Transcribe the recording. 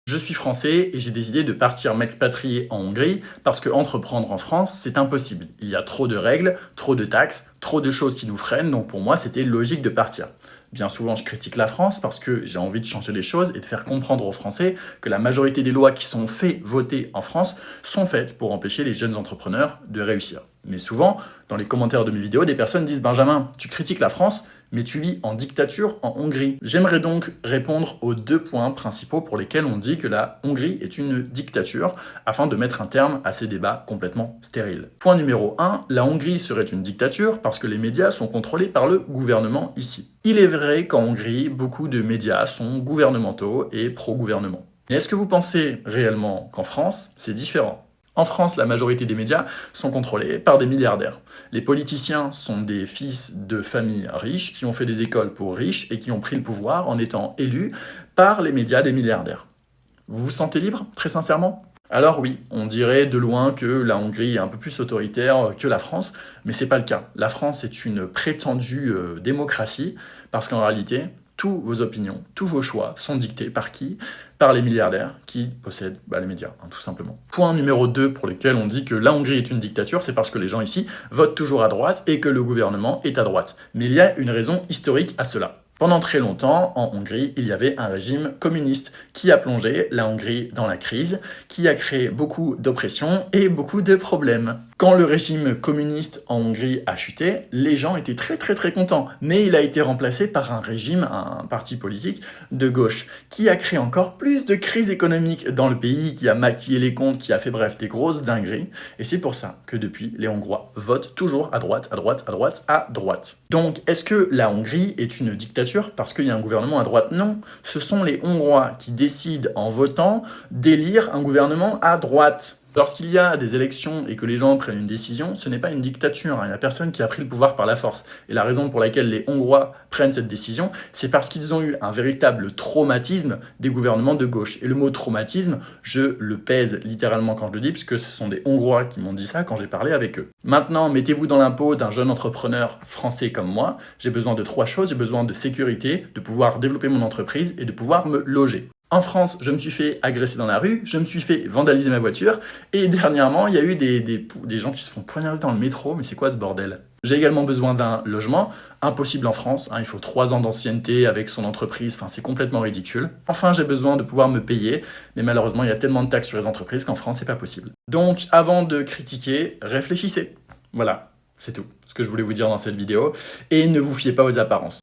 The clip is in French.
Je suis français et j'ai décidé de partir m'expatrier en Hongrie parce que entreprendre en France, c'est impossible. Il y a trop de règles, trop de taxes, trop de choses qui nous freinent, donc pour moi, c'était logique de partir. Bien souvent, je critique la France parce que j'ai envie de changer les choses et de faire comprendre aux Français que la majorité des lois qui sont faites voter en France sont faites pour empêcher les jeunes entrepreneurs de réussir. Mais souvent, dans les commentaires de mes vidéos, des personnes disent « Benjamin, tu critiques la France, mais tu vis en dictature en Hongrie ». J'aimerais donc répondre aux deux points principaux pour lesquels on dit que la Hongrie est une dictature, afin de mettre un terme à ces débats complètement stériles. Point numéro 1, la Hongrie serait une dictature parce que les médias sont contrôlés par le gouvernement ici. Il est vrai qu'en Hongrie, beaucoup de médias sont gouvernementaux et pro-gouvernement. Mais est-ce que vous pensez réellement qu'en France, c'est différent ? En France, la majorité des médias sont contrôlés par des milliardaires. Les politiciens sont des fils de familles riches qui ont fait des écoles pour riches et qui ont pris le pouvoir en étant élus par les médias des milliardaires. Vous vous sentez libre, très sincèrement ? Alors oui, on dirait de loin que la Hongrie est un peu plus autoritaire que la France, mais c'est pas le cas. La France est une prétendue démocratie, parce qu'en réalité, toutes vos opinions, tous vos choix sont dictés par qui ? Par les milliardaires qui possèdent les médias, tout simplement. Point numéro 2 pour lequel on dit que la Hongrie est une dictature, c'est parce que les gens ici votent toujours à droite et que le gouvernement est à droite. Mais il y a une raison historique à cela. Pendant très longtemps, en Hongrie, il y avait un régime communiste qui a plongé la Hongrie dans la crise, qui a créé beaucoup d'oppression et beaucoup de problèmes. Quand le régime communiste en Hongrie a chuté, les gens étaient très contents, mais il a été remplacé par un régime, un parti politique de gauche, qui a créé encore plus de crise économique dans le pays, qui a maquillé les comptes, qui a fait bref des grosses dingueries, et c'est pour ça que depuis, les Hongrois votent toujours à droite, à droite, à droite, à droite. Donc, est-ce que la Hongrie est une dictature parce qu'il y a un gouvernement à droite? Non, ce sont les Hongrois qui décident en votant d'élire un gouvernement à droite. Lorsqu'il y a des élections et que les gens prennent une décision, ce n'est pas une dictature, il n'y a personne qui a pris le pouvoir par la force. Et la raison pour laquelle les Hongrois prennent cette décision, c'est parce qu'ils ont eu un véritable traumatisme des gouvernements de gauche. Et le mot traumatisme, je le pèse littéralement quand je le dis, puisque ce sont des Hongrois qui m'ont dit ça quand j'ai parlé avec eux. Maintenant, mettez-vous dans la peau d'un jeune entrepreneur français comme moi. J'ai besoin de 3 choses, j'ai besoin de sécurité, de pouvoir développer mon entreprise et de pouvoir me loger. En France, je me suis fait agresser dans la rue, je me suis fait vandaliser ma voiture, et dernièrement, il y a eu des gens qui se font poignarder dans le métro, mais c'est quoi ce bordel ? J'ai également besoin d'un logement, impossible en France, il faut 3 ans d'ancienneté avec son entreprise, c'est complètement ridicule. Enfin, j'ai besoin de pouvoir me payer, mais malheureusement, il y a tellement de taxes sur les entreprises qu'en France, c'est pas possible. Donc, avant de critiquer, réfléchissez. Voilà, c'est tout ce que je voulais vous dire dans cette vidéo, et ne vous fiez pas aux apparences.